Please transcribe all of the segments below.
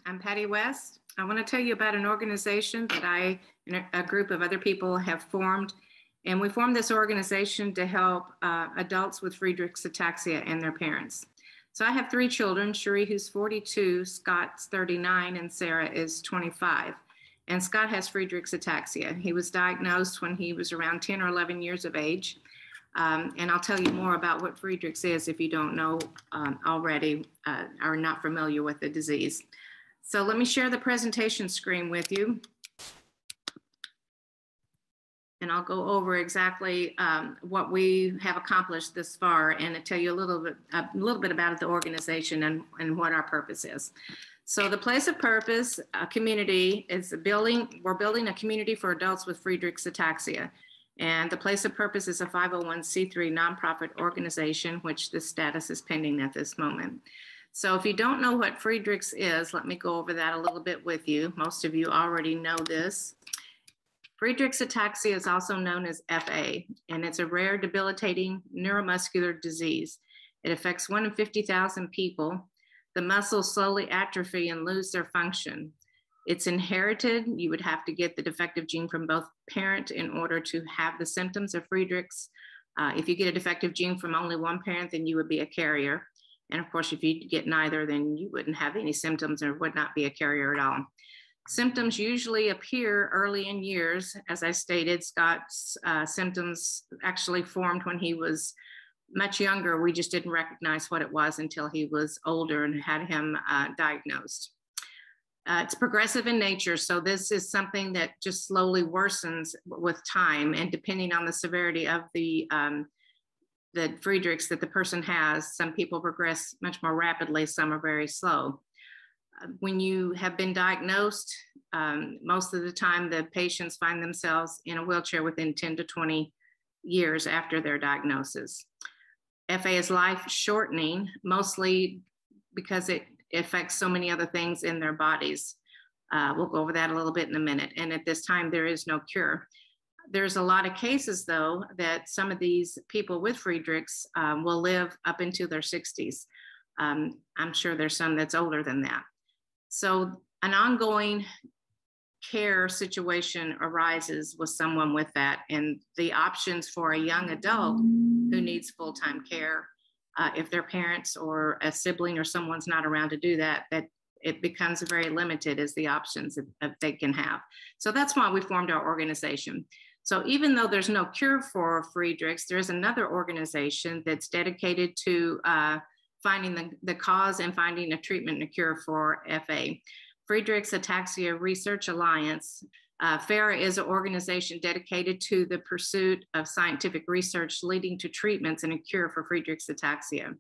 I'm Patty West. I want to tell you about an organization that I and a group of other people have formed. And we formed this organization to help adults with Friedrich's ataxia and their parents. So I have 3 children, Cherie, who's 42, Scott's 39, and Sarah is 25. And Scott has Friedrich's ataxia. He was diagnosed when he was around 10 or 11 years of age. And I'll tell you more about what Friedrich's is if you don't know already or not familiar with the disease. So let me share the presentation screen with you. And I'll go over exactly what we have accomplished this far and tell you a little bit about the organization and what our purpose is. So the place of purpose, a community, is we're building a community for adults with Friedrich's ataxia. And the place of purpose is a 501c3 nonprofit organization, which the status is pending at this moment. So if you don't know what Friedrich's is, let me go over that a little bit with you. Most of you already know this. Friedrich's ataxia is also known as FA, and it's a rare, debilitating neuromuscular disease. It affects 1 in 50,000 people. The muscles slowly atrophy and lose their function. It's inherited. You would have to get the defective gene from both parent in order to have the symptoms of Friedrich's. If you get a defective gene from only one parent, then you would be a carrier. And of course, if you get neither, then you wouldn't have any symptoms or would not be a carrier at all. Symptoms usually appear early in years. As I stated, Scott's symptoms actually formed when he was much younger. We just didn't recognize what it was until he was older and had him diagnosed. It's progressive in nature, so this is something that just slowly worsens with time, and depending on the severity of the Friedrich's that the person has, some people progress much more rapidly, some are very slow. When you have been diagnosed, most of the time the patients find themselves in a wheelchair within 10 to 20 years after their diagnosis. FA is life-shortening, mostly because it affects so many other things in their bodies. We'll go over that a little bit in a minute. And at this time, there is no cure. There's a lot of cases, though, that some of these people with Friedrich's will live up into their 60s. I'm sure there's some that's older than that. So an ongoing care situation arises with someone with that, and the options for a young adult who needs full-time care, if their parents or a sibling or someone's not around to do that, that it becomes very limited as the options that they can have. So that's why we formed our organization. So even though there's no cure for Friedrich's, there's another organization that's dedicated to finding the cause and finding a treatment and a cure for FA. Friedrich's Ataxia Research Alliance. FARA is an organization dedicated to the pursuit of scientific research leading to treatments and a cure for Friedrich's ataxia.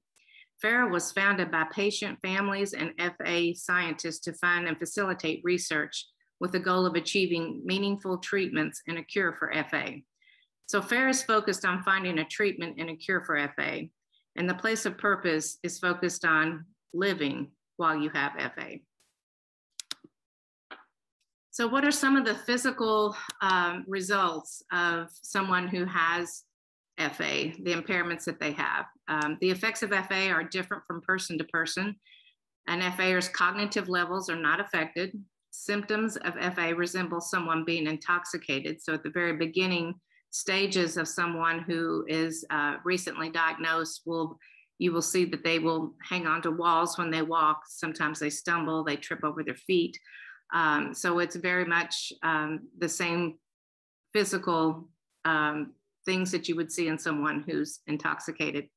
FARA was founded by patient families and FA scientists to fund and facilitate research with the goal of achieving meaningful treatments and a cure for FA. So FARA is focused on finding a treatment and a cure for FA, and the place of purpose is focused on living while you have FA. So what are some of the physical results of someone who has FA, the impairments that they have? The effects of FA are different from person to person. An FA's cognitive levels are not affected. Symptoms of FA resemble someone being intoxicated. So at the very beginning stages of someone who is recently diagnosed, you will see that they will hang onto walls when they walk. Sometimes they stumble, they trip over their feet. So it's very much the same physical things that you would see in someone who's intoxicated.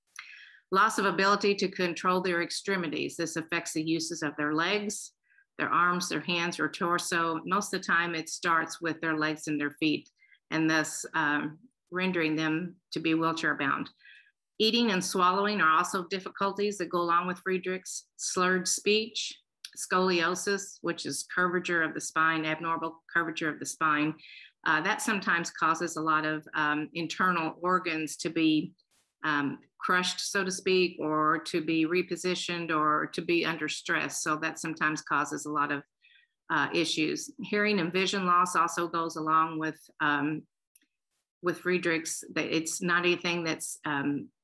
Loss of ability to control their extremities. This affects the uses of their legs, their arms, their hands, or torso. Most of the time it starts with their legs and their feet, and thus rendering them to be wheelchair bound. Eating and swallowing are also difficulties that go along with Friedrich's. Slurred speech, scoliosis, which is curvature of the spine, abnormal curvature of the spine. That sometimes causes a lot of internal organs to be crushed, so to speak, or to be repositioned or to be under stress. So that sometimes causes a lot of issues. Hearing and vision loss also goes along with Friedrich's. It's not anything that's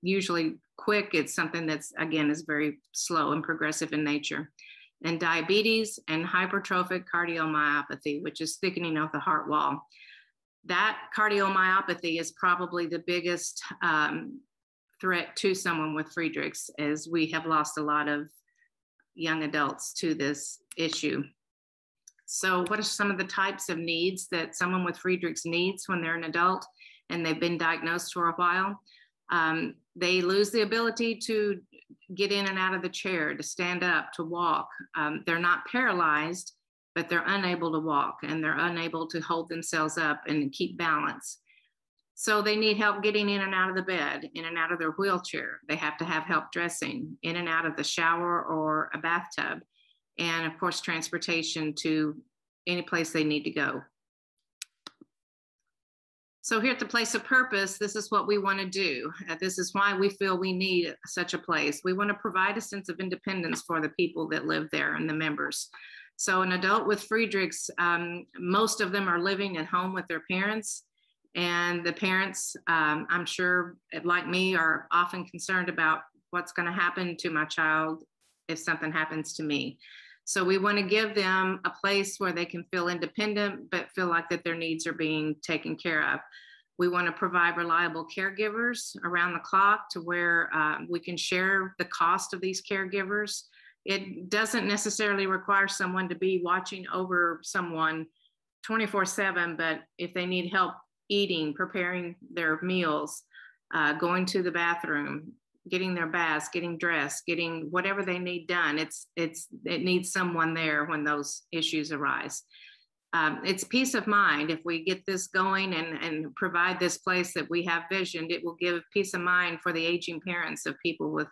usually quick. It's something that's, again, is very slow and progressive in nature. and diabetes and hypertrophic cardiomyopathy, which is thickening of the heart wall. That cardiomyopathy is probably the biggest threat to someone with Friedrich's, as we have lost a lot of young adults to this issue. So what are some of the types of needs that someone with Friedrich's needs when they're an adult and they've been diagnosed for a while? They lose the ability to get in and out of the chair, to stand up, to walk. They're not paralyzed, but they're unable to walk, and they're unable to hold themselves up and keep balance. So they need help getting in and out of the bed, in and out of their wheelchair. They have to have help dressing, in and out of the shower or a bathtub, and of course, transportation to any place they need to go. So here at the Place of Purpose, this is what we want to do. This is why we feel we need such a place. We want to provide a sense of independence for the people that live there and the members. So an adult with Friedrich's, most of them are living at home with their parents. And the parents, I'm sure, like me, are often concerned about what's going to happen to my child if something happens to me. So we want to give them a place where they can feel independent, but feel like that their needs are being taken care of. We want to provide reliable caregivers around the clock to where we can share the cost of these caregivers. It doesn't necessarily require someone to be watching over someone 24/7, but if they need help eating, preparing their meals, going to the bathroom, getting their baths, getting dressed, getting whatever they need done, it needs someone there when those issues arise. It's peace of mind. If we get this going and provide this place that we have visioned, it will give peace of mind for the aging parents of people with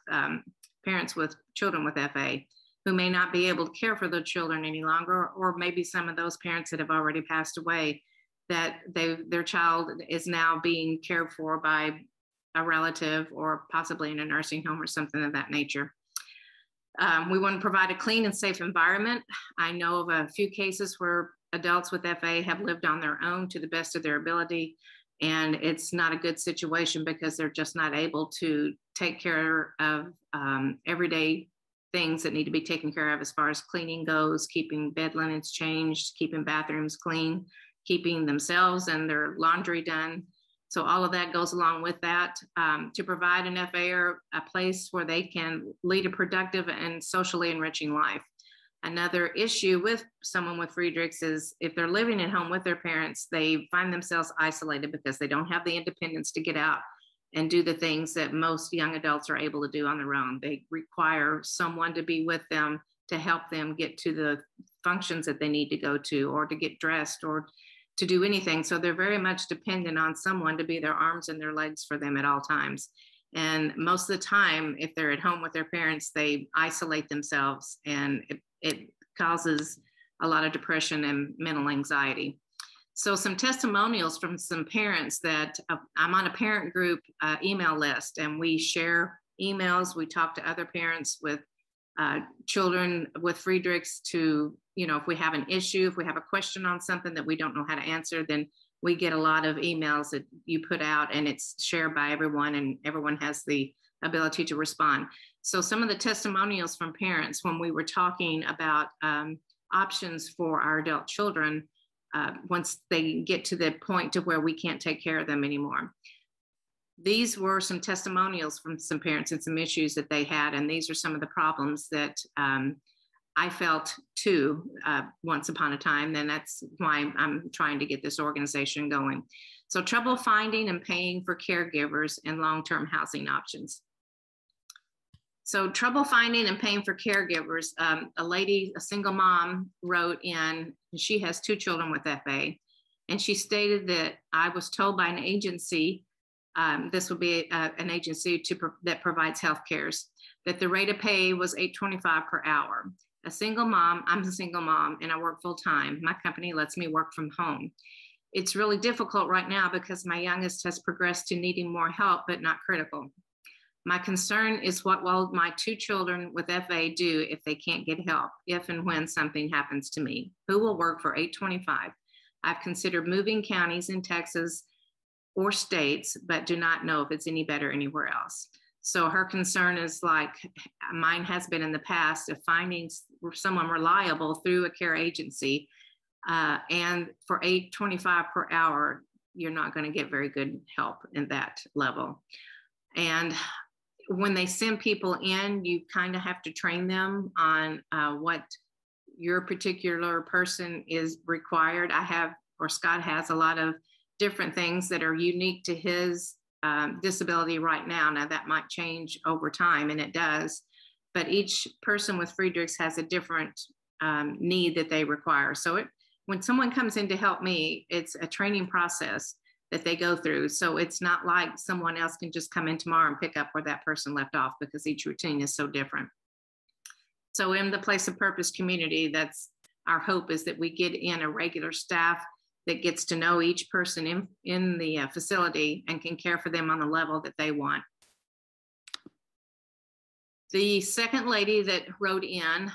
parents with children with FA, who may not be able to care for their children any longer, or maybe some of those parents that have already passed away, that their child is now being cared for by a relative or possibly in a nursing home or something of that nature. We want to provide a clean and safe environment. I know of a few cases where adults with FA have lived on their own to the best of their ability, and it's not a good situation because they're just not able to take care of everyday things that need to be taken care of as far as cleaning goes, keeping bed linens changed, keeping bathrooms clean, keeping themselves and their laundry done. So all of that goes along with that, to provide an FA a place where they can lead a productive and socially enriching life. Another issue with someone with Friedrich's is if they're living at home with their parents, they find themselves isolated because they don't have the independence to get out and do the things that most young adults are able to do on their own. They require someone to be with them to help them get to the functions that they need to go to, or to get dressed, or to do anything. So they're very much dependent on someone to be their arms and their legs for them at all times. And most of the time, if they're at home with their parents, they isolate themselves, and it causes a lot of depression and mental anxiety. So some testimonials from some parents that I'm on a parent group email list, and we share emails. We talk to other parents with children with Friedrich's to, if we have an issue, if we have a question on something that we don't know how to answer, then we get a lot of emails that you put out, and it's shared by everyone, and everyone has the ability to respond. So some of the testimonials from parents when we were talking about options for our adult children once they get to the point to where we can't take care of them anymore. These were some testimonials from some parents and some issues that they had, and these are some of the problems that I felt too once upon a time, and that's why I'm trying to get this organization going. So trouble finding and paying for caregivers and long-term housing options. So trouble finding and paying for caregivers. A single mom wrote in, she has 2 children with FA, and she stated that I was told by an agency, this would be an agency that provides health cares, that the rate of pay was $8.25 per hour. I'm a single mom, and I work full time. My company lets me work from home. It's really difficult right now because my youngest has progressed to needing more help, but not critical. My concern is what will my 2 children with FA do if they can't get help, if and when something happens to me? Who will work for $8.25? I've considered moving counties in Texas or states, but do not know if it's any better anywhere else. So her concern is like mine has been in the past, of finding someone reliable through a care agency. And for $8.25 per hour, you're not going to get very good help in that level. And when they send people in, you kind of have to train them on what your particular person is required. Scott has a lot of different things that are unique to his disability right now. Now that might change over time, and it does, but each person with Friedrich's has a different need that they require. So when someone comes in to help me, it's a training process that they go through. So it's not like someone else can just come in tomorrow and pick up where that person left off, because each routine is so different. So in the Place of Purpose community, that's our hope, is that we get in a regular staff that gets to know each person in the facility and can care for them on the level that they want. The second lady that wrote in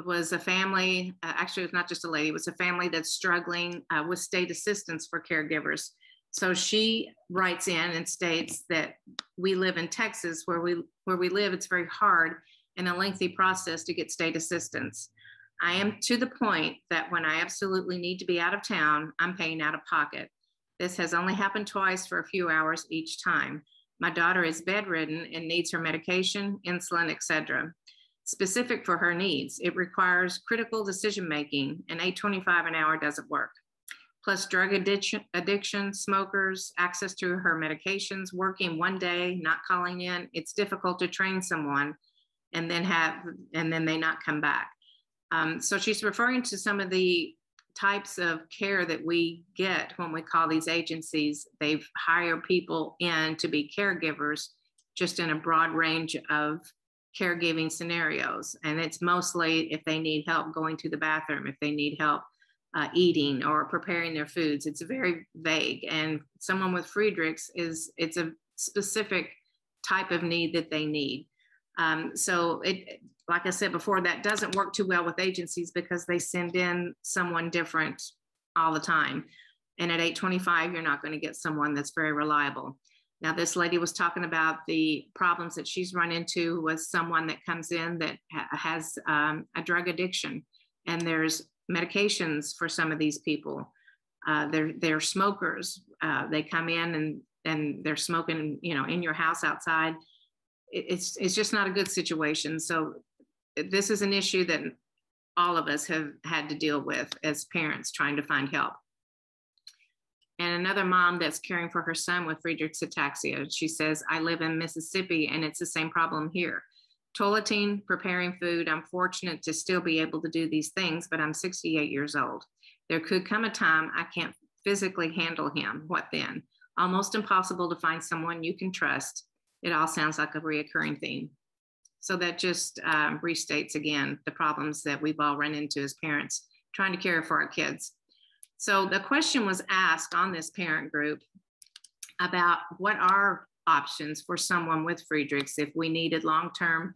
was a family, actually it's not just a lady, it was a family that's struggling with state assistance for caregivers. So she writes in and states that we live in Texas, where we live, it's very hard and a lengthy process to get state assistance. I am to the point that when I absolutely need to be out of town, I'm paying out of pocket. This has only happened twice for a few hours each time. My daughter is bedridden and needs her medication, insulin, etc. Specific for her needs, it requires critical decision-making, and $8.25 an hour doesn't work. Plus drug addiction, smokers, access to her medications, working one day, not calling in. It's difficult to train someone and then they not come back. So she's referring to some of the types of care that we get when we call these agencies. They've hired people in to be caregivers, just in a broad range of caregiving scenarios. And it's mostly if they need help going to the bathroom, if they need help eating or preparing their foods. It's very vague. And someone with Friedrich's it's a specific type of need that they need. So like I said before, that doesn't work too well with agencies, because they send in someone different all the time. And at $8.25, you're not going to get someone that's very reliable. Now, this lady was talking about the problems that she's run into with someone that comes in that has a drug addiction, and there's medications for some of these people. They're smokers. They come in and they're smoking, in your house outside. It's just not a good situation. So this is an issue that all of us have had to deal with as parents trying to find help. And another mom that's caring for her son with Friedrich's ataxia, she says, I live in Mississippi and it's the same problem here. Toileting, preparing food. I'm fortunate to still be able to do these things, but I'm 68 years old. There could come a time I can't physically handle him. What then? Almost impossible to find someone you can trust. It all sounds like a reoccurring theme. So that just restates again the problems that we've all run into as parents trying to care for our kids. So the question was asked on this parent group about what are options for someone with Friedrich's if we needed long-term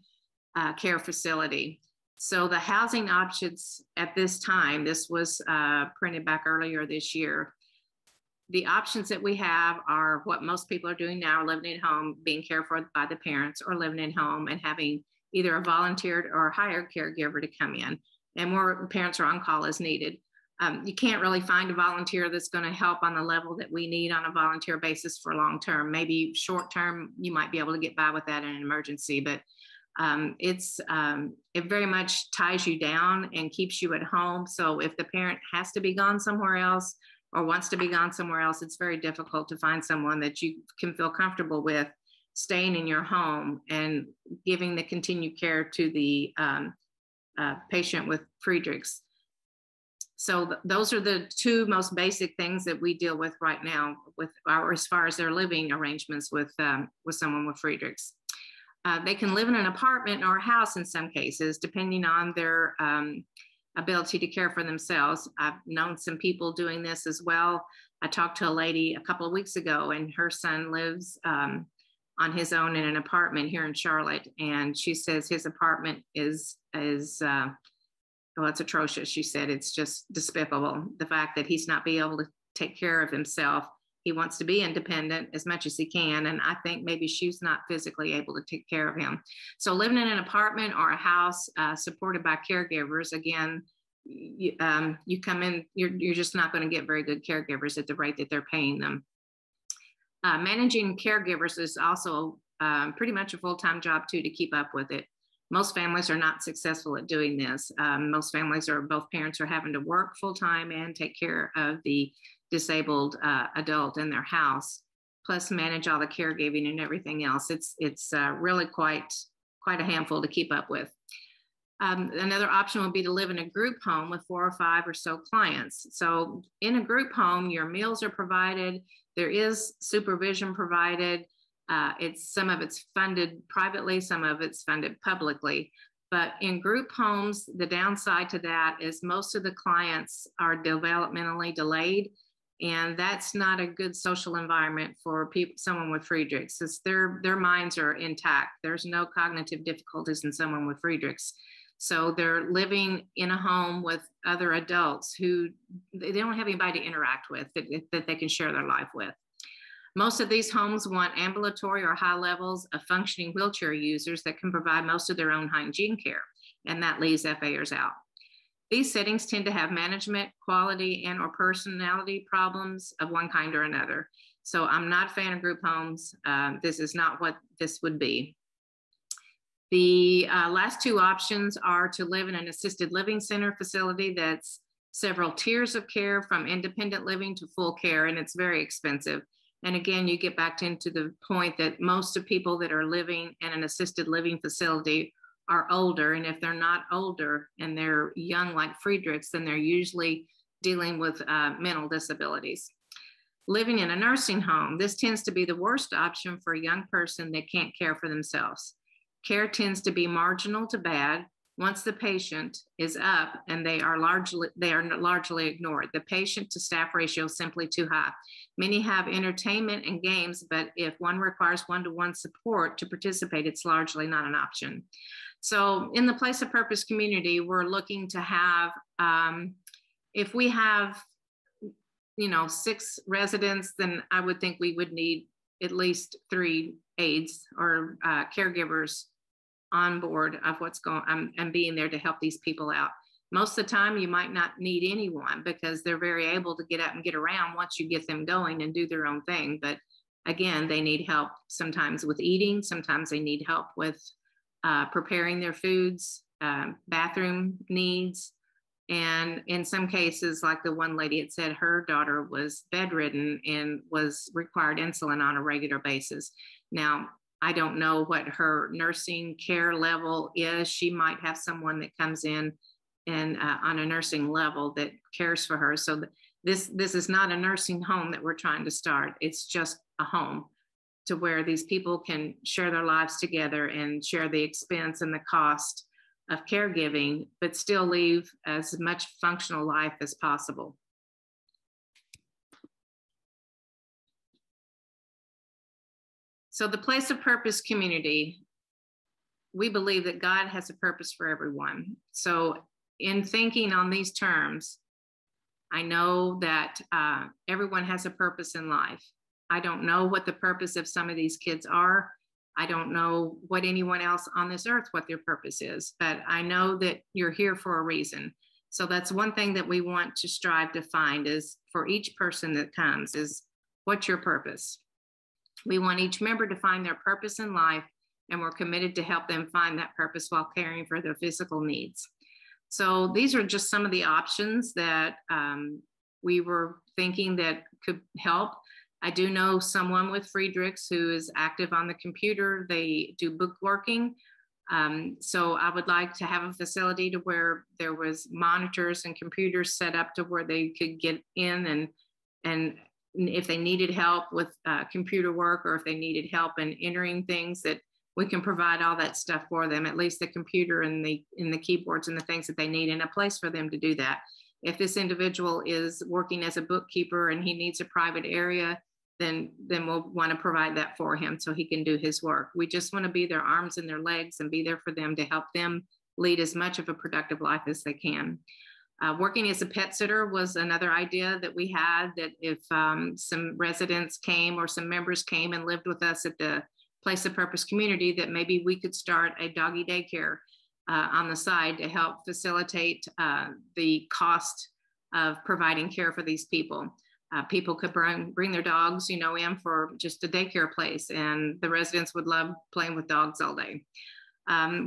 care facility. So the housing options at this time, this was printed back earlier this year. The options that we have are what most people are doing now, living at home, being cared for by the parents, or living at home and having either a volunteered or hired caregiver to come in. And more parents are on call as needed. You can't really find a volunteer that's going to help on the level that we need on a volunteer basis for long term. Maybe short term, you might be able to get by with that in an emergency, but it very much ties you down and keeps you at home. So if the parent has to be gone somewhere else or wants to be gone somewhere else, it's very difficult to find someone that you can feel comfortable with staying in your home and giving the continued care to the patient with Friedrich's. So those are the two most basic things that we deal with right now as far as their living arrangements with someone with Friedrich's. They can live in an apartment or a house in some cases, depending on their ability to care for themselves. I've known some people doing this as well. I talked to a lady a couple of weeks ago, and her son lives on his own in an apartment here in Charlotte. And she says his apartment is well, it's atrocious. She said it's just despicable. The fact that he's not being able to take care of himself He wants to be independent as much as he can. And I think maybe she's not physically able to take care of him. So living in an apartment or a house supported by caregivers, again, you come in, you're just not going to get very good caregivers at the rate that they're paying them. Managing caregivers is also pretty much a full-time job too, to keep up with it. Most families are not successful at doing this. Most families are, both parents are having to work full-time and take care of the disabled adult in their house, plus manage all the caregiving and everything else. It's really quite a handful to keep up with. Another option would be to live in a group home with 4 or 5 or so clients. So in a group home, your meals are provided. There is supervision provided. Some of it's funded privately, some of it's funded publicly. But in group homes, the downside to that is most of the clients are developmentally delayed, and that's not a good social environment for someone with Friedrich's, since their minds are intact. There's no cognitive difficulties in someone with Friedrich's. So they're living in a home with other adults who they don't have anybody to interact with that they can share their life with. Most of these homes want ambulatory or high levels of functioning wheelchair users that can provide most of their own hygiene care, and that leaves FAers out. These settings tend to have management, quality, and or personality problems of one kind or another. So I'm not a fan of group homes. This is not what this would be. The last 2 options are to live in an assisted living center facility that's several tiers of care, from independent living to full care, and it's very expensive. And again, you get back into the point that most of people that are living in an assisted living facility are older. And if they're not older and they're young like Friedrich's, then they're usually dealing with mental disabilities. Living in a nursing home, this tends to be the worst option for a young person that can't care for themselves. Care tends to be marginal to bad once the patient is up, and they are largely ignored. The patient to staff ratio is simply too high. Many have entertainment and games, but if one requires one-to-one support to participate, it's largely not an option. So in the place of purpose community, we're looking to have, if we have, 6 residents, then I would think we would need at least 3 aides or caregivers on board of what's going on and being there to help these people out. Most of the time, you might not need anyone because they're very able to get up and get around once you get them going and do their own thing. But again, they need help sometimes with eating. Sometimes they need help with preparing their foods, bathroom needs. And in some cases, like the one lady had said, her daughter was bedridden and was required insulin on a regular basis. Now, I don't know what her nursing care level is. She might have someone that comes in and on a nursing level that cares for her. So this is not a nursing home that we're trying to start. It's just a home to where these people can share their lives together and share the expense and the cost of caregiving, but still leave as much functional life as possible. So the place of purpose community, we believe that God has a purpose for everyone. So in thinking on these terms, I know that everyone has a purpose in life. I don't know what the purpose of some of these kids are. I don't know what anyone else on this earth, what their purpose is, but I know that you're here for a reason. So that's one thing that we want to strive to find is for each person that comes is, what's your purpose? We want each member to find their purpose in life, and we're committed to help them find that purpose while caring for their physical needs. So these are just some of the options that we were thinking that could help. I do know someone with Friedrich's who is active on the computer. They do bookworking. So I would like to have a facility to where there was monitors and computers set up to where they could get in and if they needed help with computer work, or if they needed help in entering things, that we can provide all that stuff for them, at least the computer and the keyboards and the things that they need, and a place for them to do that. If this individual is working as a bookkeeper and he needs a private area, then we'll want to provide that for him so he can do his work. We just want to be their arms and their legs and be there for them to help them lead as much of a productive life as they can. Working as a pet sitter was another idea that we had, that if some residents came or some members came and lived with us at the Place of Purpose community, that maybe we could start a doggy daycare on the side to help facilitate the cost of providing care for these people. People could bring their dogs, you know, in for just a daycare place, and the residents would love playing with dogs all day.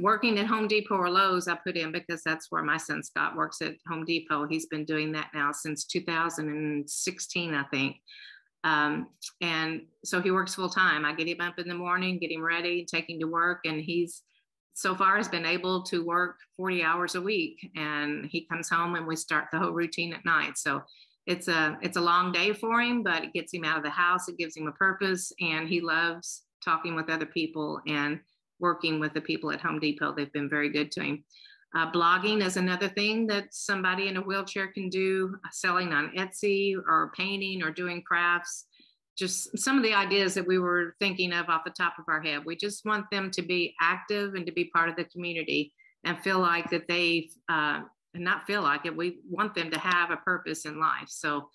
Working at Home Depot or Lowe's, I put in because that's where my son Scott works, at Home Depot. He's been doing that now since 2016, I think. And so he works full time. I get him up in the morning, get him ready, take him to work, and he's so far has been able to work 40 hours a week. And he comes home and we start the whole routine at night. So it's a long day for him, but it gets him out of the house. It gives him a purpose, and he loves talking with other people and working with the people at Home Depot. They've been very good to him. Blogging is another thing that somebody in a wheelchair can do, selling on Etsy or painting or doing crafts. Just some of the ideas that we were thinking of off the top of our head. We just want them to be active and to be part of the community and feel like that they, not feel like it, we want them to have a purpose in life. So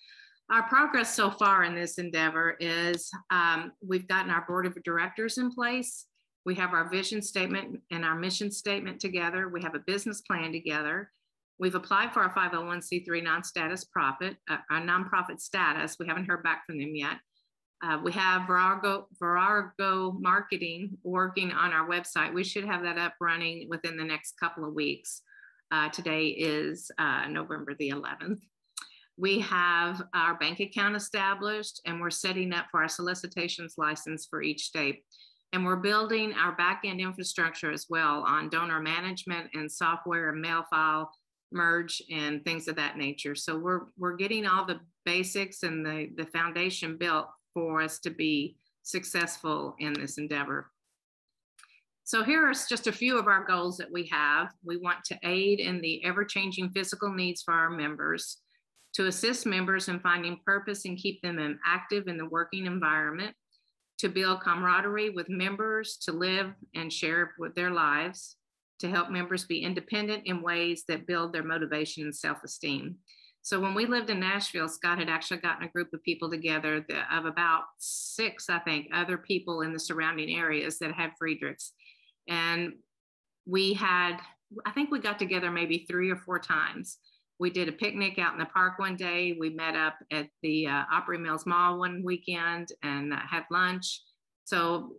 our progress so far in this endeavor is we've gotten our board of directors in place. We have our vision statement and our mission statement together. We have a business plan together. We've applied for our 501c3 nonprofit status. We haven't heard back from them yet. We have Virago Marketing working on our website. We should have that up running within the next couple of weeks. Today is November the 11th. We have our bank account established, and we're setting up for our solicitations license for each state. And we're building our back-end infrastructure as well on donor management and software and mail file merge and things of that nature. So we're getting all the basics and the foundation built for us to be successful in this endeavor. So here are just a few of our goals that we have. We want to aid in the ever-changing physical needs for our members, to assist members in finding purpose and keep them active in the working environment, to build camaraderie with members, to live and share with their lives, to help members be independent in ways that build their motivation and self-esteem. So when we lived in Nashville, Scott had actually gotten a group of people together of about 6, I think, other people in the surrounding areas that have Friedrichs. And we had, I think we got together maybe 3 or 4 times. We did a picnic out in the park one day. We met up at the Opry Mills Mall one weekend and had lunch. So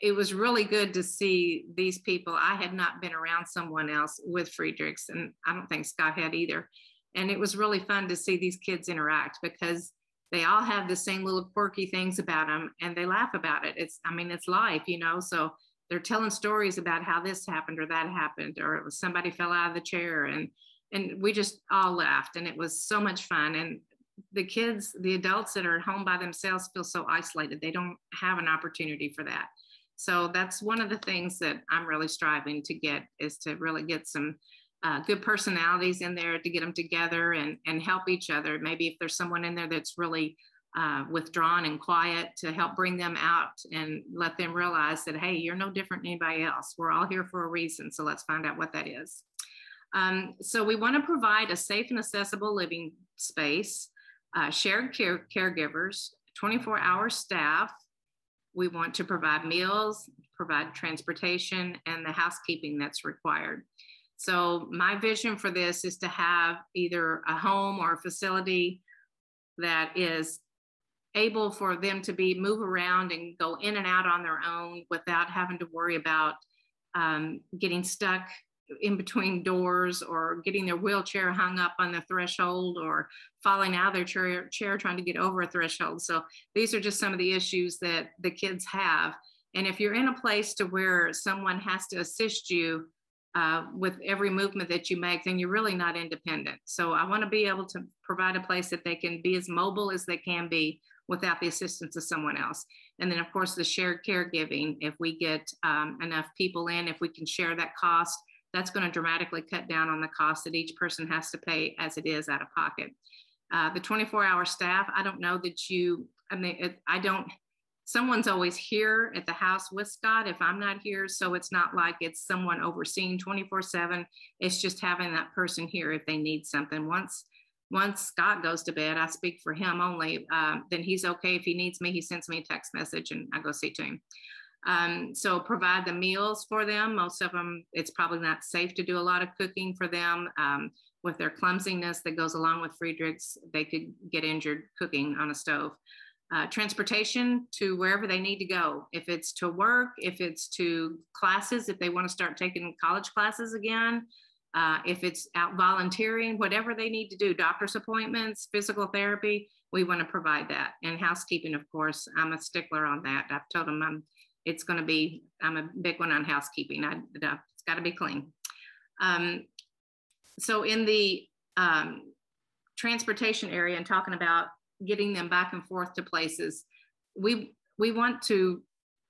it was really good to see these people. I had not been around someone else with Friedrichs, and I don't think Scott had either. And it was really fun to see these kids interact, because they all have the same little quirky things about them, and they laugh about it. It's life, you know? So they're telling stories about how this happened or that happened, or it was somebody fell out of the chair, and we just all laughed, and it was so much fun. And the kids, the adults that are at home by themselves feel so isolated. They don't have an opportunity for that. So that's one of the things that I'm really striving to get, is to really get some good personalities in there, to get them together and help each other. Maybe if there's someone in there that's really withdrawn and quiet, to help bring them out and let them realize that, hey, you're no different than anybody else. We're all here for a reason. So let's find out what that is. So we want to provide a safe and accessible living space, shared caregivers, 24-hour staff. We want to provide meals, provide transportation, and the housekeeping that's required. So my vision for this is to have either a home or a facility that is able for them to move around and go in and out on their own without having to worry about getting stuck in between doors, or getting their wheelchair hung up on the threshold, or falling out of their chair trying to get over a threshold. So these are just some of the issues that the kids have. And if you're in a place to where someone has to assist you with every movement that you make, then you're really not independent. So I want to be able to provide a place that they can be as mobile as they can be without the assistance of someone else. And then of course the shared caregiving, if we get enough people in, if we can share that cost, that's going to dramatically cut down on the cost that each person has to pay as it is out of pocket. The 24-hour staff, I don't know that someone's always here at the house with Scott if I'm not here. So it's not like it's someone overseeing 24/7. It's just having that person here if they need something. Once Scott goes to bed, I speak for him only, then he's okay. If he needs me, he sends me a text message and I go see to him. So provide the meals for them. Most of them, it's probably not safe to do a lot of cooking for them. With their clumsiness that goes along with Friedrich's, they could get injured cooking on a stove. Transportation to wherever they need to go. If it's to work, if it's to classes, if they want to start taking college classes again, if it's out volunteering, whatever they need to do, doctor's appointments, physical therapy, we want to provide that. And housekeeping, of course, I'm a stickler on that. I've told them I'm a big one on housekeeping. It's got to be clean. So in the transportation area and talking about getting them back and forth to places, we want to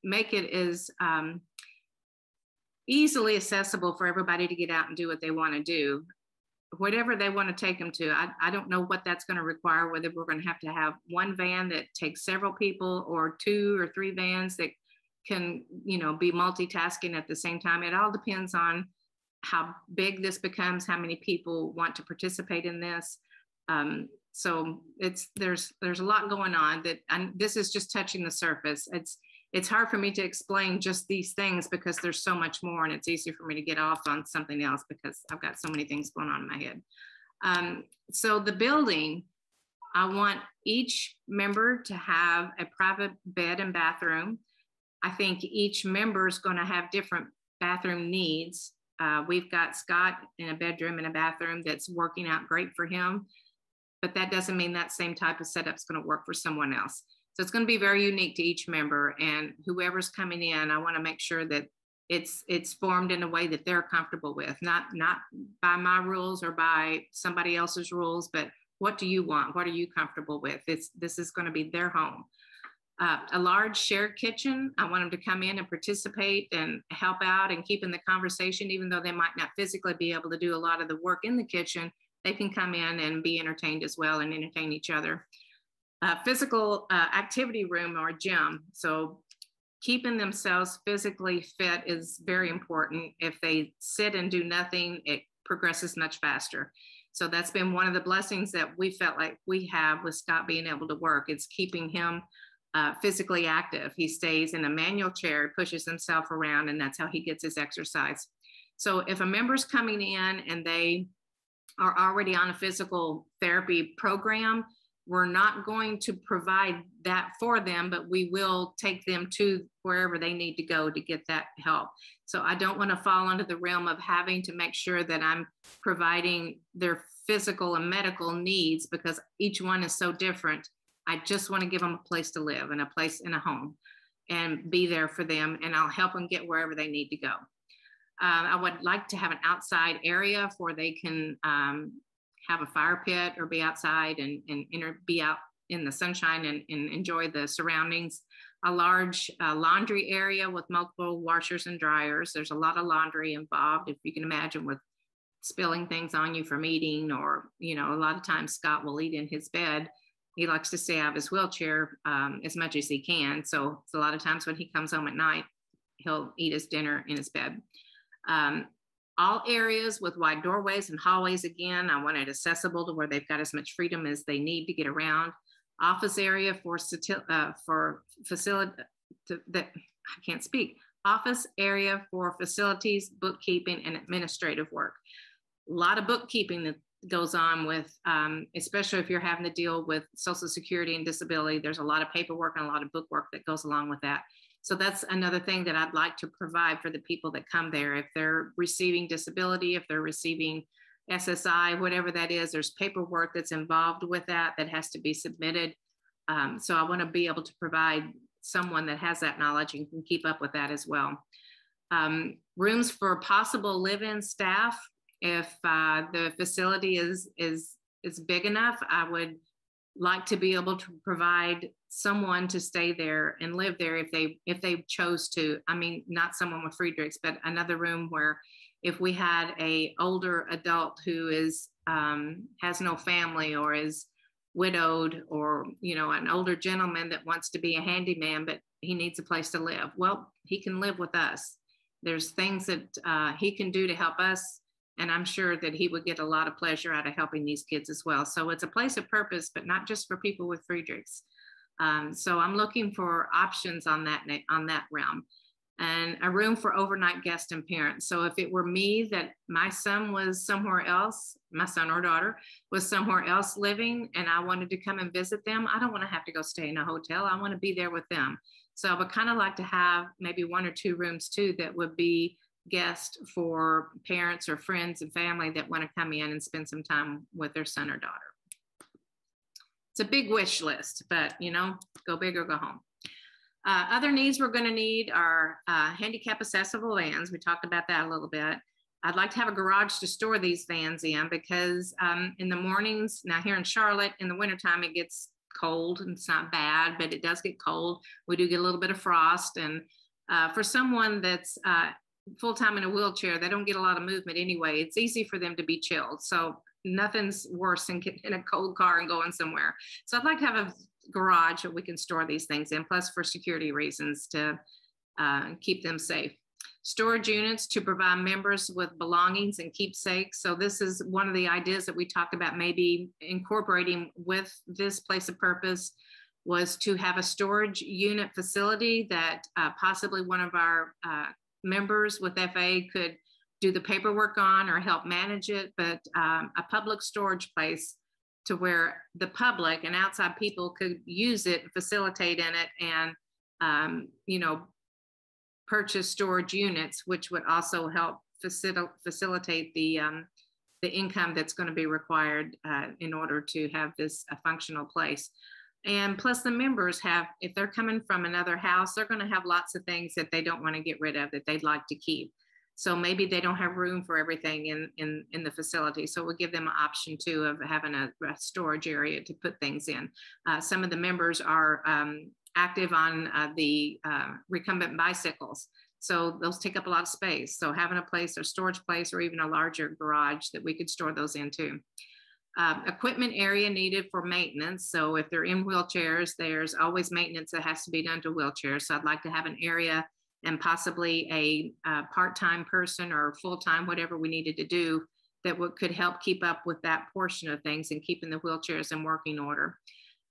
make it as easily accessible for everybody to get out and do what they want to do. Whatever they want to take them to, I don't know what that's going to require, whether we're going to have one van that takes several people or 2 or 3 vans that can, be multitasking at the same time. It all depends on how big this becomes, how many people want to participate in this. So there's a lot going on and this is just touching the surface. It's hard for me to explain just these things because there's so much more, and it's easier for me to get off on something else because I've got so many things going on in my head. So the building, I want each member to have a private bed and bathroom. I think each member is going to have different bathroom needs. We've got Scott in a bedroom and a bathroom that's working out great for him, but that doesn't mean that same type of setup is going to work for someone else. So it's going to be very unique to each member, and whoever's coming in, I want to make sure that it's formed in a way that they're comfortable with, not by my rules or by somebody else's rules, but what do you want? What are you comfortable with? This is going to be their home. A large shared kitchen. I want them to come in and participate and help out and keep in the conversation, even though they might not physically be able to do a lot of the work in the kitchen. They can come in and be entertained as well and entertain each other. Physical activity room or gym. So keeping themselves physically fit is very important. If they sit and do nothing, it progresses much faster. So that's been one of the blessings that we felt like we have with Scott being able to work. It's keeping him physically active. He stays in a manual chair, pushes himself around, and that's how he gets his exercise. So if a member's coming in and they are already on a physical therapy program, we're not going to provide that for them, but we will take them to wherever they need to go to get that help. So I don't want to fall into the realm of having to make sure that I'm providing their physical and medical needs because each one is so different. I just want to give them a place to live and a place in a home and be there for them, and I'll help them get wherever they need to go. I would like to have an outside area where they can have a fire pit or be outside and be out in the sunshine and enjoy the surroundings. A large laundry area with multiple washers and dryers. There's a lot of laundry involved, if you can imagine, with spilling things on you from eating, or, a lot of times Scott will eat in his bed. He likes to stay out of his wheelchair as much as he can. So it's a lot of times when he comes home at night, he'll eat his dinner in his bed. All areas with wide doorways and hallways. Again, I want it accessible to where they've got as much freedom as they need to get around. Office area for facility that I can't speak. Office area for facilities, bookkeeping, and administrative work. A lot of bookkeeping that goes on with, especially if you're having to deal with Social Security and disability. There's a lot of paperwork and a lot of book work that goes along with that. So that's another thing that I'd like to provide for the people that come there. If they're receiving disability, if they're receiving SSI, whatever that is, there's paperwork that's involved with that has to be submitted. So I want to be able to provide someone that has that knowledge and can keep up with that as well. Rooms for possible live-in staff. If the facility is big enough, I would like to be able to provide someone to stay there and live there if they chose to. I mean, not someone with Friedrich's, but another room where if we had a older adult who is has no family or is widowed, or, you know, an older gentleman that wants to be a handyman, but he needs a place to live. Well, he can live with us. There's things that he can do to help us. And I'm sure that he would get a lot of pleasure out of helping these kids as well. So it's a place of purpose, but not just for people with Friedrichs. So I'm looking for options on that realm, and a room for overnight guests and parents. So if it were me, that my son was somewhere else, my son or daughter was somewhere else living, and I wanted to come and visit them, I don't want to have to go stay in a hotel. I want to be there with them. So I would kind of like to have maybe 1 or 2 rooms too that would be guest for parents or friends and family that want to come in and spend some time with their son or daughter. It's a big wish list, but, you know, go big or go home. Other needs we're going to need are handicap accessible vans. We talked about that a little bit. I'd like to have a garage to store these vans in, because in the mornings, now here in Charlotte, in the wintertime, it gets cold, and it's not bad, but it does get cold. We do get a little bit of frost. And for someone that's full-time in a wheelchair, they don't get a lot of movement anyway. It's easy for them to be chilled. So nothing's worse than getting in a cold car and going somewhere. So I'd like to have a garage that we can store these things in, plus for security reasons to keep them safe. Storage units to provide members with belongings and keepsakes. So this is one of the ideas that we talked about maybe incorporating with this place of purpose, was to have a storage unit facility that possibly one of our members with FA could do the paperwork on or help manage it, but a public storage place to where the public and outside people could use it, facilitate in it, and you know, purchase storage units, which would also help facilitate the income that's going to be required in order to have this a functional place. And plus the members have, if they're coming from another house, they're going to have lots of things that they don't want to get rid of that they'd like to keep. So maybe they don't have room for everything in the facility. So we'll give them an option too of having a storage area to put things in. Some of the members are active on the recumbent bicycles. So those take up a lot of space. So having a place, a storage place, or even a larger garage that we could store those into. Equipment area needed for maintenance. So if they're in wheelchairs, there's always maintenance that has to be done to wheelchairs. So I'd like to have an area and possibly a part-time person or full-time, whatever we needed to do, that could help keep up with that portion of things and keeping the wheelchairs in working order.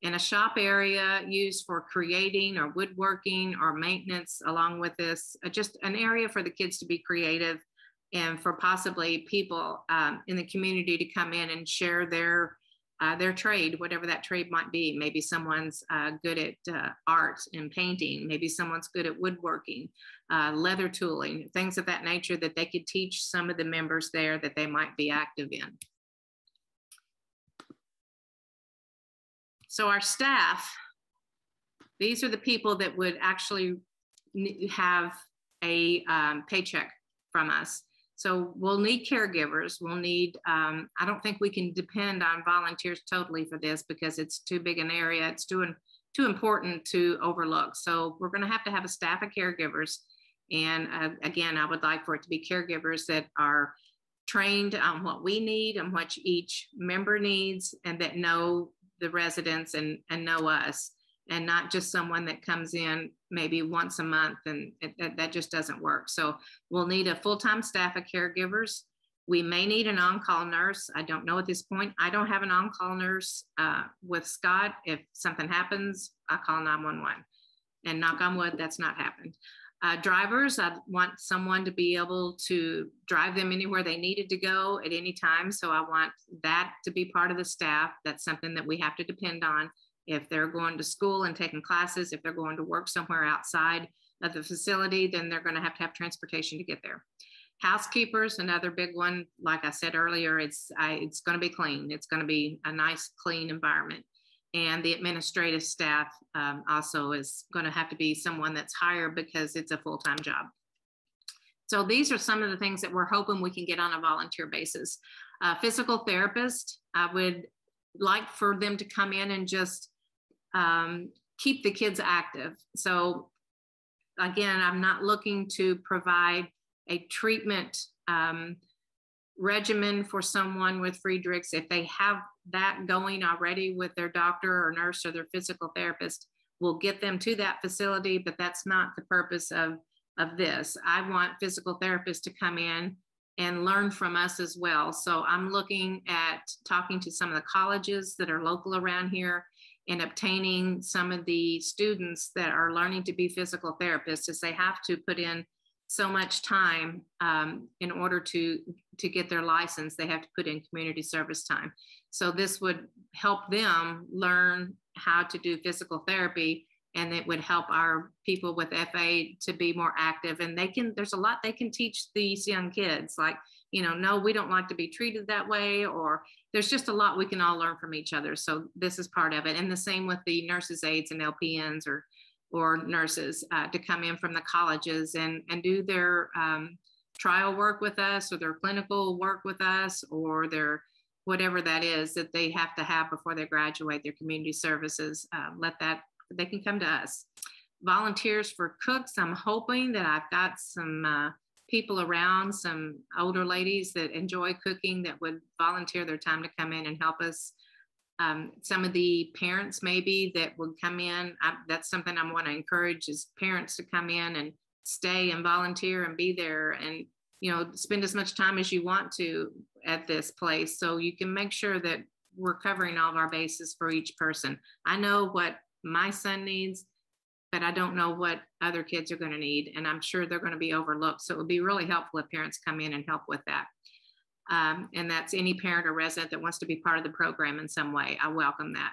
And a shop area used for creating or woodworking or maintenance along with this, just an area for the kids to be creative, and for possibly people in the community to come in and share their trade, whatever that trade might be. Maybe someone's good at art and painting. Maybe someone's good at woodworking, leather tooling, things of that nature that they could teach some of the members there that they might be active in. So our staff, these are the people that would actually have a paycheck from us. So we'll need caregivers. We'll need, I don't think we can depend on volunteers totally for this, because it's too big an area. It's too important to overlook. So we're going to have a staff of caregivers. And again, I would like for it to be caregivers that are trained on what we need and what each member needs, and that know the residents and know us, and not just someone that comes in maybe once a month, and that just doesn't work. So we'll need a full-time staff of caregivers. We may need an on-call nurse. I don't know at this point. I don't have an on-call nurse with Scott. If something happens, I call 911, and knock on wood, that's not happened. Drivers, I want someone to be able to drive them anywhere they needed to go at any time. So I want that to be part of the staff. That's something that we have to depend on. If they're going to school and taking classes, if they're going to work somewhere outside of the facility, then they're going to have transportation to get there. Housekeepers, another big one. Like I said earlier, it's going to be clean. It's going to be a nice, clean environment. And the administrative staff also is going to have to be someone that's hired, because it's a full-time job. So these are some of the things that we're hoping we can get on a volunteer basis. Physical therapist, I would like for them to come in and just keep the kids active. So again, I'm not looking to provide a treatment regimen for someone with Friedrich's, if they have that going already with their doctor or nurse or their physical therapist, we'll get them to that facility, but that's not the purpose of this. I want physical therapists to come in and learn from us as well. So I'm looking at talking to some of the colleges that are local around here and obtaining some of the students that are learning to be physical therapists, as they have to put in so much time in order to get their license. They have to put in community service time. So this would help them learn how to do physical therapy, and it would help our people with FA to be more active. And there's a lot they can teach these young kids, like, no, we don't like to be treated that way, or there's just a lot we can all learn from each other. So this is part of it. And the same with the nurses' aides and LPNs or nurses to come in from the colleges and do their trial work with us, or their clinical work with us, or their whatever that is that they have to have before they graduate, their community services. They can come to us. Volunteers for cooks. I'm hoping that I've got some people around, some older ladies that enjoy cooking that would volunteer their time to come in and help us. Some of the parents maybe that would come in, that's something I want to encourage, is parents to come in and stay and volunteer and be there, and spend as much time as you want to at this place, so you can make sure that we're covering all of our bases for each person. I know what my son needs, but I don't know what other kids are going to need, and I'm sure they're going to be overlooked. So it would be really helpful if parents come in and help with that. And that's any parent or resident that wants to be part of the program in some way. I welcome that.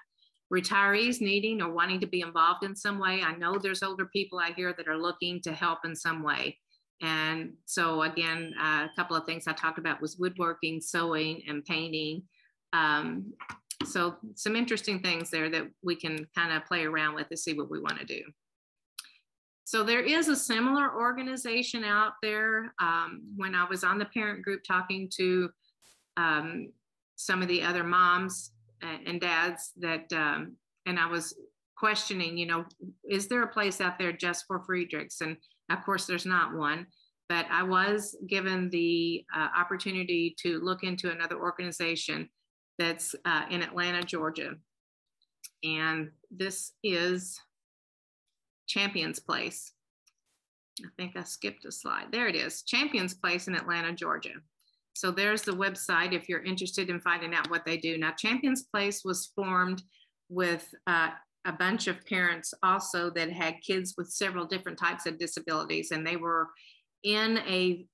Retirees needing or wanting to be involved in some way. I know there's older people out here that are looking to help in some way. And so again, a couple of things I talked about was woodworking, sewing, and painting. So some interesting things there that we can kind of play around with to see what we want to do. So there is a similar organization out there. When I was on the parent group talking to some of the other moms and dads that, and I was questioning, is there a place out there just for Friedrichs? And of course, there's not one, but I was given the opportunity to look into another organization that's in Atlanta, Georgia. And this is Champions Place. I think I skipped a slide. There it is, Champions Place in Atlanta, Georgia. So there's the website if you're interested in finding out what they do. Now, Champions Place was formed with a bunch of parents also that had kids with several different types of disabilities, and they were in a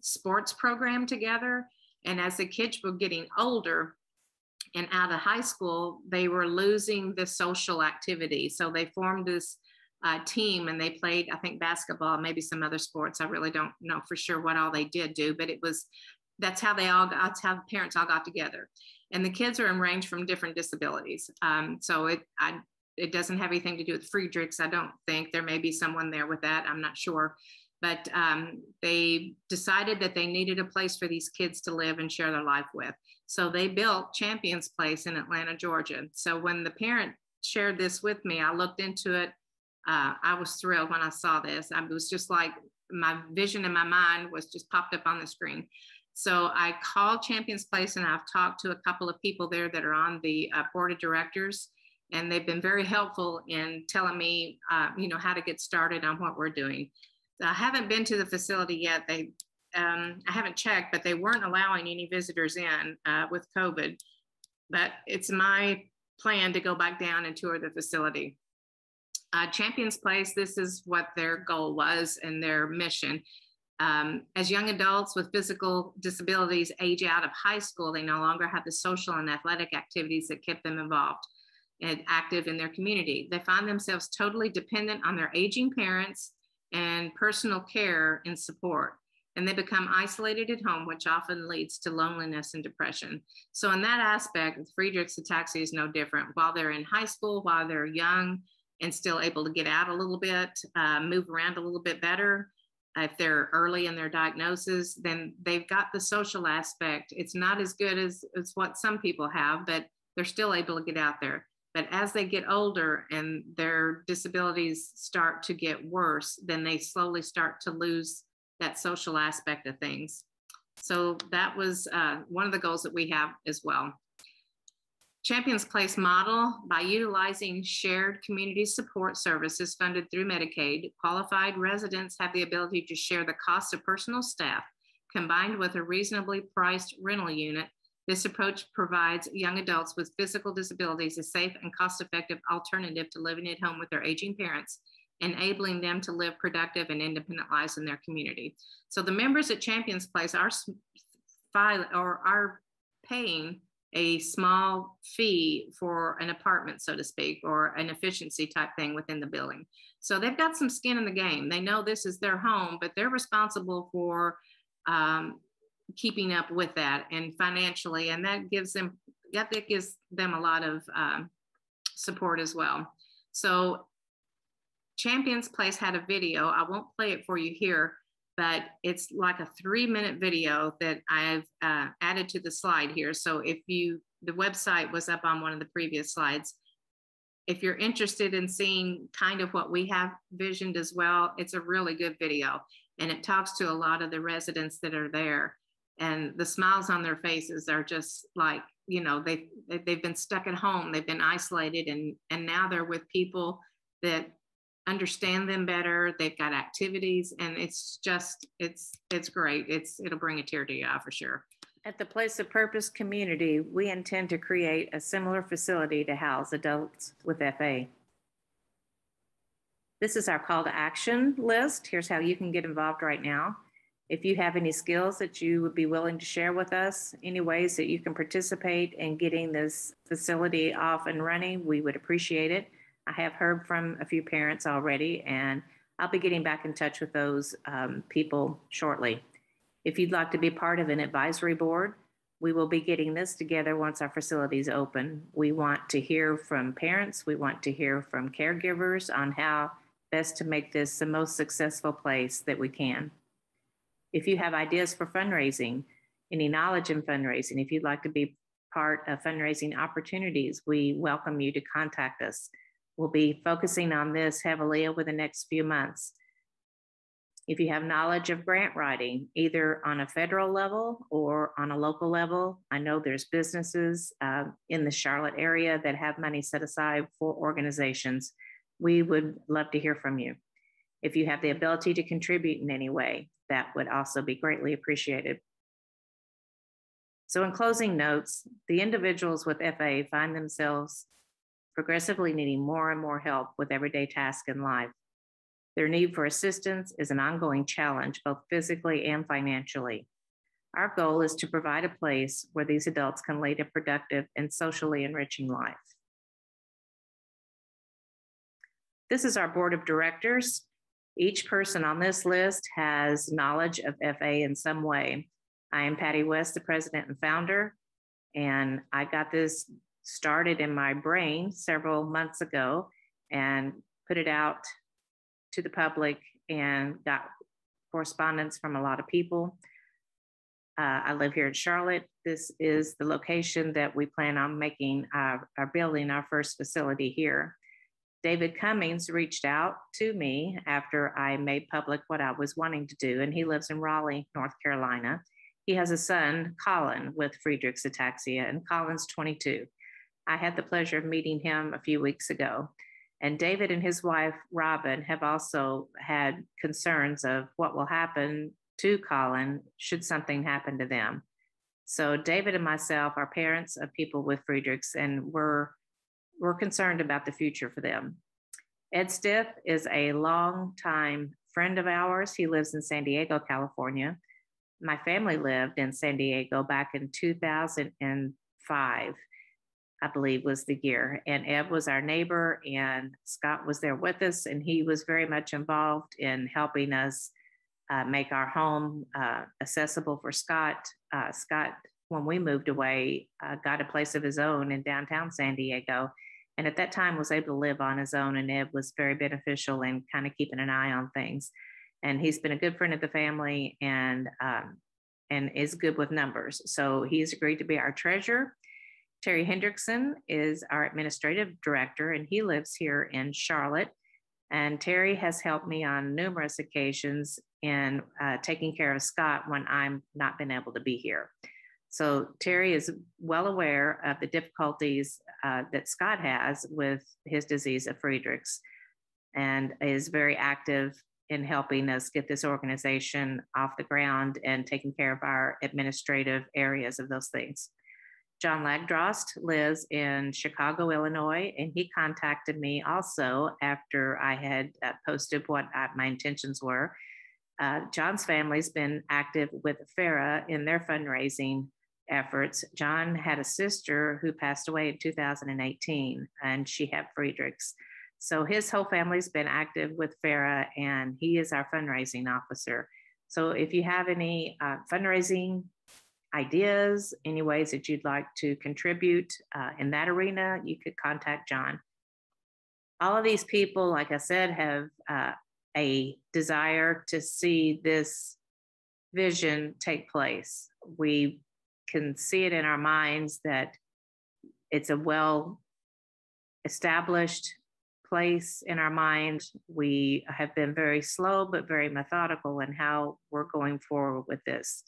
sports program together. And as the kids were getting older and out of high school, they were losing the social activity. So they formed this team, and they played, I think, basketball, maybe some other sports. I really don't know for sure what all they did do, but that's how that's how parents all got together. And the kids are ranged from different disabilities. So it doesn't have anything to do with Friedrichs, I don't think. There may be someone there with that, I'm not sure. But they decided that they needed a place for these kids to live and share their life with. So they built Champions Place in Atlanta, Georgia. So when the parent shared this with me, I looked into it. I was thrilled when I saw this. I was just like, my vision in my mind was just popped up on the screen. So I called Champions Place, and I've talked to a couple of people there that are on the board of directors, and they've been very helpful in telling me, how to get started on what we're doing. I haven't been to the facility yet. I haven't checked, but they weren't allowing any visitors in with COVID. But it's my plan to go back down and tour the facility. Champions Place, this is what their goal was and their mission. As young adults with physical disabilities age out of high school, they no longer have the social and athletic activities that kept them involved and active in their community. They find themselves totally dependent on their aging parents and personal care and support. And they become isolated at home, which often leads to loneliness and depression. So in that aspect, Friedrich's ataxia is no different. While they're in high school, while they're young and still able to get out a little bit, move around a little bit better, if they're early in their diagnosis, then they've got the social aspect. It's not as good as what some people have, but they're still able to get out there. But as they get older and their disabilities start to get worse, then they slowly start to lose that social aspect of things. So that was one of the goals that we have as well. Champions Place model: by utilizing shared community support services funded through Medicaid, qualified residents have the ability to share the cost of personal staff. Combined with a reasonably priced rental unit, this approach provides young adults with physical disabilities a safe and cost-effective alternative to living at home with their aging parents, enabling them to live productive and independent lives in their community. So the members at Champions Place are paying a small fee for an apartment, so to speak, or an efficiency type thing within the building. So they've got some skin in the game. They know this is their home, but they're responsible for keeping up with that and financially, and that gives them a lot of support as well. So Champions Place had a video. I won't play it for you here, but it's like a 3-minute video that I've added to the slide here. So the website was up on one of the previous slides. If you're interested in seeing kind of what we have visioned as well, it's a really good video. And it talks to a lot of the residents that are there. And the smiles on their faces are just like, you know, they've been stuck at home, they've been isolated, and now they're with people that understand them better. They've got activities, and it's great. It'll bring a tear to your eye for sure. At the Place of Purpose community, we intend to create a similar facility to house adults with FA. This is our call to action list. Here's how you can get involved right now. If you have any skills that you would be willing to share with us, any ways that you can participate in getting this facility off and running, we would appreciate it. I have heard from a few parents already, and I'll be getting back in touch with those people shortly. If you'd like to be part of an advisory board, we will be getting this together once our facility is open. We want to hear from parents. We want to hear from caregivers on how best to make this the most successful place that we can. If you have ideas for fundraising, any knowledge in fundraising, if you'd like to be part of fundraising opportunities, we welcome you to contact us. We'll be focusing on this heavily over the next few months. If you have knowledge of grant writing, either on a federal level or on a local level, I know there's businesses in the Charlotte area that have money set aside for organizations. We would love to hear from you. If you have the ability to contribute in any way, that would also be greatly appreciated. So in closing notes, the individuals with FA find themselves progressively needing more and more help with everyday tasks in life. Their need for assistance is an ongoing challenge, both physically and financially. Our goal is to provide a place where these adults can lead a productive and socially enriching life. This is our board of directors. Each person on this list has knowledge of FA in some way. I am Patty West, the president and founder, and I got this started in my brain several months ago and put it out to the public and got correspondence from a lot of people. I live here in Charlotte. This is the location that we plan on making building our first facility here. David Cummings reached out to me after I made public what I was wanting to do, and he lives in Raleigh, North Carolina. He has a son, Colin, with Friedrich's ataxia, and Colin's 22. I had the pleasure of meeting him a few weeks ago. And David and his wife, Robin, have also had concerns of what will happen to Colin should something happen to them. So David and myself are parents of people with Friedrich's, and we're concerned about the future for them. Ed Stiff is a longtime friend of ours. He lives in San Diego, California. My family lived in San Diego back in 2005. I believe was the year. And Ed was our neighbor, and Scott was there with us, and he was very much involved in helping us make our home accessible for Scott. Scott, when we moved away, got a place of his own in downtown San Diego, and at that time was able to live on his own, and Ed was very beneficial in kind of keeping an eye on things. And he's been a good friend of the family and is good with numbers. So he's agreed to be our treasurer. Terry Hendrickson is our administrative director, and he lives here in Charlotte. And Terry has helped me on numerous occasions in taking care of Scott when I'm not been able to be here. So Terry is well aware of the difficulties that Scott has with his disease of Friedrich's, and is very active in helping us get this organization off the ground and taking care of our administrative areas of those things. John Lagdrost lives in Chicago, Illinois, and he contacted me also after I had posted what my intentions were. John's family's been active with FARA in their fundraising efforts. John had a sister who passed away in 2018, and she had Friedrich's. So his whole family's been active with FARA, and he is our fundraising officer. So if you have any fundraising ideas, any ways that you'd like to contribute in that arena, you could contact John. All of these people, like I said, have a desire to see this vision take place. We can see it in our minds that it's a well-established place in our mind. We have been very slow, but very methodical in how we're going forward with this.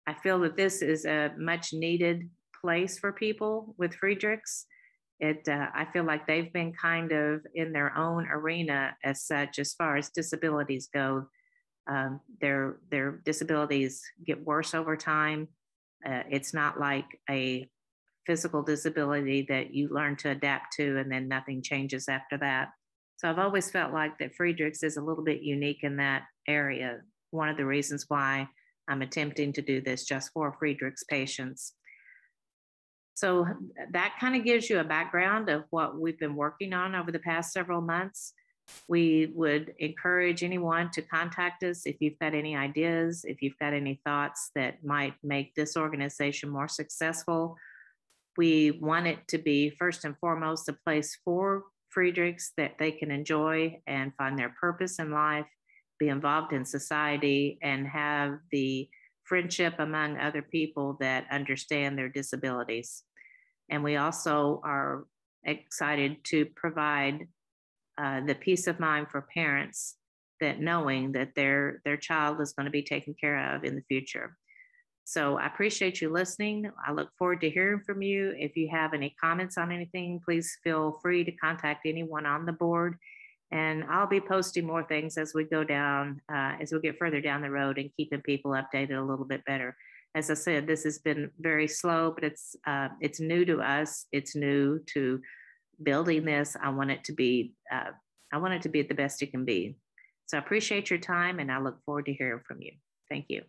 I feel that this is a much needed place for people with Friedrich's. I feel like they've been kind of in their own arena as such, as far as disabilities go. Their disabilities get worse over time. It's not like a physical disability that you learn to adapt to and then nothing changes after that. So I've always felt like that Friedrich's is a little bit unique in that area. One of the reasons why I'm attempting to do this just for Friedrich's patients. So that kind of gives you a background of what we've been working on over the past several months. We would encourage anyone to contact us if you've got any ideas, if you've got any thoughts that might make this organization more successful. We want it to be first and foremost a place for Friedrich's that they can enjoy and find their purpose in life, be involved in society, and have the friendship among other people that understand their disabilities. And we also are excited to provide the peace of mind for parents, that knowing that their child is going to be taken care of in the future. So I appreciate you listening. I look forward to hearing from you. If you have any comments on anything, please feel free to contact anyone on the board. And I'll be posting more things as we go down, as we get further down the road, and keeping people updated a little bit better. As I said, this has been very slow, but it's new to us. It's new to building this. I want it to be the best it can be. So I appreciate your time, and I look forward to hearing from you. Thank you.